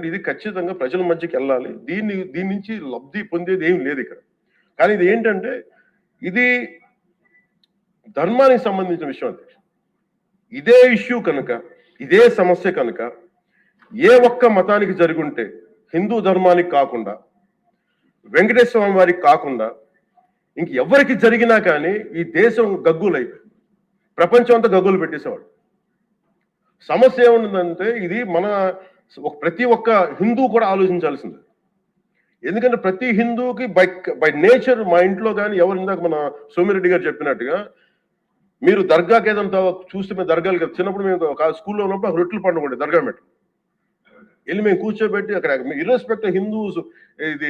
ఇది ఖచ్చితంగా ప్రజల మధ్యకి వెళ్ళాలి. దీని నుంచి లబ్ధి పొందేది ఏం లేదు ఇక్కడ. కానీ ఇది ఏంటంటే ఇది ధర్మానికి సంబంధించిన విషయం అది. ఇదే ఇష్యూ కనుక, ఇదే సమస్య కనుక ఏ ఒక్క మతానికి జరుగుంటే, హిందూ ధర్మానికి కాకుండా, వెంకటేశ్వర స్వామి వారికి కాకుండా ఇంక ఎవరికి జరిగినా కానీ ఈ దేశం గగ్గులై ప్రపంచం అంతా గగ్గులు పెట్టేసేవాడు. సమస్య ఏముందంటే ఇది మన ప్రతి ఒక్క హిందూ కూడా ఆలోచించాల్సిందే. ఎందుకంటే ప్రతి హిందూకి బై నేచర్, మా ఇంట్లో కానీ ఎవరు, ఇందాక మన సోమిరెడ్డి గారు చెప్పినట్టుగా, మీరు దర్గాకి ఏదంతా చూస్తే మేము దర్గాలు చిన్నప్పుడు మేము స్కూల్లో ఉన్నప్పుడు రొట్టెలు పండుగ దర్గా పెట్టి వెళ్ళి మేము కూర్చోబెట్టి అక్కడ ఇర్రెస్పెక్ట్ హిందూస్, ఇది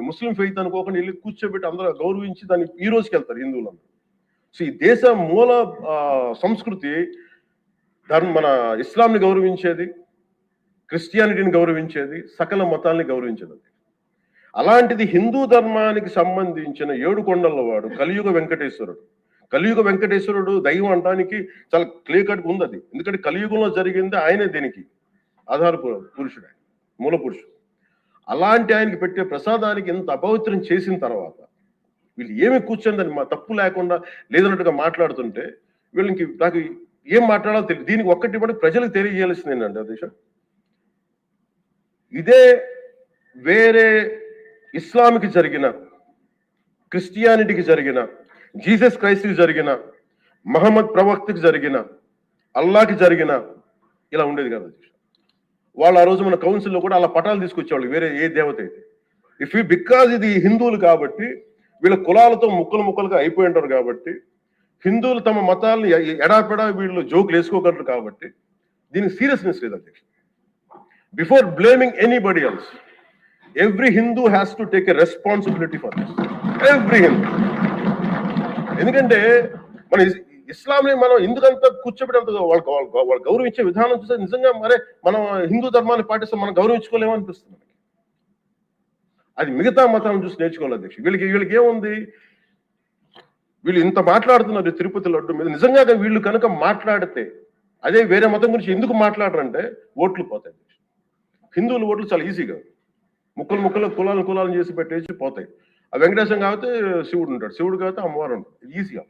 ముస్లిం ఫెయిత్ అనుకోకుండా వెళ్ళి కూర్చోబెట్టి అందరూ గౌరవించి దాన్ని ఈ రోజుకి వెళ్తారు హిందువులు. సో ఈ దేశ మూల సంస్కృతి మన ఇస్లాంని గౌరవించేది, క్రిస్టియానిటీని గౌరవించేది, సకల మతాల్ని గౌరవించేది. అలాంటిది హిందూ ధర్మానికి సంబంధించిన 7 కొండల వాడు కలియుగ వెంకటేశ్వరుడు. కలియుగ వెంకటేశ్వరుడు దైవం అనడానికి చాలా క్లియర్ కట్ ఉంది అది. ఎందుకంటే కలియుగంలో జరిగింది ఆయనే, దీనికి ఆధార పురుషుడు, ఆయన మూల పురుషుడు. అలాంటి ఆయనకి పెట్టే ప్రసాదానికి ఎంత అపవిత్రం చేసిన తర్వాత వీళ్ళు ఏమి కూర్చొని మా తప్పు లేకుండా లేదన్నట్టుగా మాట్లాడుతుంటే వీళ్ళకి నాకు ఏం మాట్లాడాలో తెలియదు. దీనికి ఒక్కటి కూడా ప్రజలకు తెలియజేయాల్సింది ఏంటంటే అదేశ, ఇదే వేరే ఇస్లాంకి జరిగిన, క్రిస్టియానిటీకి జరిగిన, జీసస్ క్రైస్ట్కి జరిగిన, మహమ్మద్ ప్రవక్తకి జరిగిన, అల్లాకి జరిగిన ఇలా ఉండేది కదా. వాళ్ళు ఆ రోజు మన కౌన్సిల్లో కూడా అలా పటాలు తీసుకొచ్చేవాళ్ళు, వేరే ఏ దేవత అయితే. బికాజ్ ఇది హిందువులు కాబట్టి వీళ్ళ కులాలతో ముక్కలుగా అయిపోయి ఉంటారు కాబట్టి, హిందువులు తమ మతాలను ఎడాపెడా వీళ్ళు జోకులు వేసుకోగలరు కాబట్టి దీనికి సీరియస్నెస్ లేదు అధ్యక్ష. Before blaming anybody else, every Hindu has to take a responsibility for this. Every Hindu. ఎందుకంటే మన ఇస్లాంని మనం ఎందుకంత కూర్చోబెట్టేంత వాళ్ళు గౌరవించే విధానం చూస్తే నిజంగా మరే మనం హిందూ ధర్మాన్ని పాటిస్తాం, మనం గౌరవించుకోలేమో అనిపిస్తుంది. అది మిగతా మతాలను చూసి నేర్చుకోవాలి అధ్యక్ష. వీళ్ళకి ఏముంది, వీళ్ళు ఇంత మాట్లాడుతున్నారు తిరుపతి లడ్డు మీద. నిజంగా వీళ్ళు కనుక మాట్లాడితే, అదే వేరే మతం గురించి ఎందుకు మాట్లాడరంటే ఓట్లు పోతాయి. హిందువుల ఓట్లు చాలా ఈజీగా ముక్కలు కులాలను చేసి పెట్టేసి పోతాయి. ఆ వెంకటేశ్వరం కాబట్టి శివుడు ఉంటాడు, శివుడు కాబట్టి అమ్మవారు ఉంటాడు, ఈజీగా.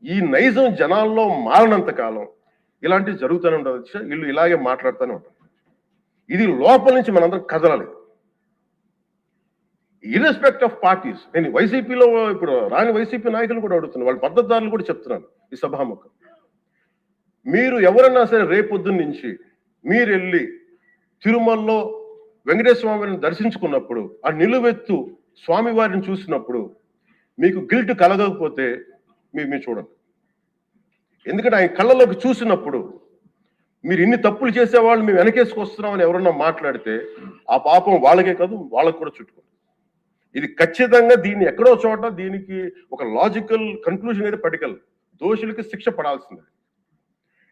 ఈ నైజం జనాల్లో మారినంత కాలం ఇలాంటివి జరుగుతూనే ఉంటుంది. వీళ్ళు ఇలాగే మాట్లాడుతూనే ఉంటారు. ఇది లోపల నుంచి మనందరం కదలాలి, ఇర్రెస్పెక్ట్ ఆఫ్ పార్టీస్. నేను వైసీపీలో ఇప్పుడు రాని వైసీపీ నాయకులు కూడా అడుగుతున్నాను, వాళ్ళ పద్ధతిదారులు కూడా చెప్తున్నాను ఈ సభాముఖం. మీరు ఎవరన్నా సరే రేపొద్దున్న నుంచి మీరు వెళ్ళి తిరుమలలో వెంకటేశ్వర స్వామిని దర్శించుకున్నప్పుడు, ఆ నిలువెత్తు స్వామివారిని చూసినప్పుడు మీకు గిల్ట్ కలగకపోతే మీరు చూడండి. ఎందుకంటే ఆయన కళ్ళలోకి చూసినప్పుడు మీరు ఇన్ని తప్పులు చేసేవాళ్ళు మేము వెనకేసుకొస్తున్నామని ఎవరన్నా మాట్లాడితే ఆ పాపం వాళ్ళకే కాదు, వాళ్ళకు కూడా చుట్టుకుంటుంది. ఇది ఖచ్చితంగా దీన్ని ఎక్కడో చోట దీనికి ఒక లాజికల్ కన్క్లూజన్ అయితే పట్టికల్, దోషులకి శిక్ష పడాల్సిందే.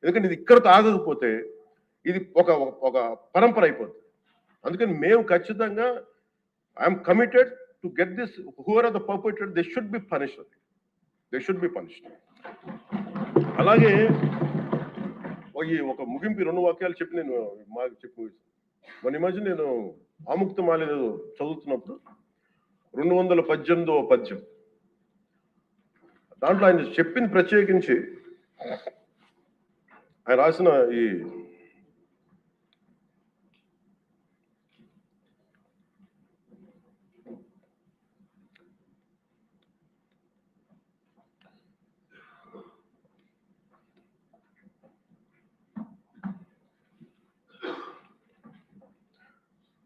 ఎందుకంటే ఇది ఇక్కడతో ఆగకపోతే ఇది ఒక పరంపర అయిపోతుంది. అందుకని మేము ఖచ్చితంగా I'm committed to get this. Who are the perpetrator, they should be punished. They should be punished. అలాగే ఒక ముగింపు 2 వాక్యాలు చెప్పి నేను మన మధ్య నేను ఆముక్తమాల చదువుతున్నప్పుడు 218వ పద్యం, దాంట్లో ఆయన చెప్పింది ప్రత్యేకించి ఆయన రాసిన ఈ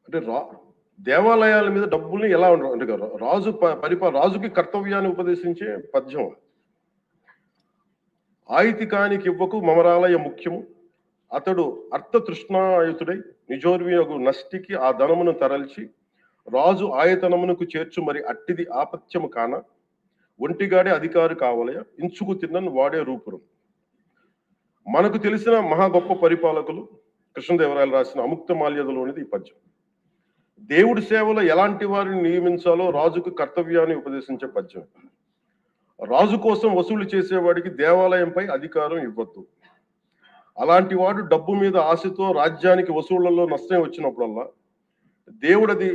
అంటే దేవాలయాల మీద డబ్బుల్ని ఎలా ఉండరు అంటే రాజుకి కర్తవ్యాన్ని ఉపదేశించే పద్యం. ఆయితికానికి ఇవ్వకు మమరాలయ ముఖ్యము, అతడు అర్థతృష్ణాయుతుడై నిజోర్వియగు నష్టికి ఆ ధనమును తరల్చి రాజు ఆయతనమునకు చేర్చు మరి అట్టిది ఆపత్యము కాన, ఒంటిగాడే అధికారి కావలయ ఇంచుకు తిన్నను వాడే రూపురం. మనకు తెలిసిన మహా గొప్ప పరిపాలకులు కృష్ణదేవరాయలు రాసిన అముక్తమాల్యదలోనిది ఈ పద్యం. దేవుడి సేవలో ఎలాంటి వారిని నియమించాలో రాజుకు కర్తవ్యాన్ని ఉపదేశించే పద్యం. రాజు కోసం వసూలు చేసేవాడికి దేవాలయంపై అధికారం ఇవ్వద్దు. అలాంటి వాడు డబ్బు మీద ఆశతో రాజ్యానికి వసూళ్లలో నష్టం వచ్చినప్పుడల్లా దేవుడది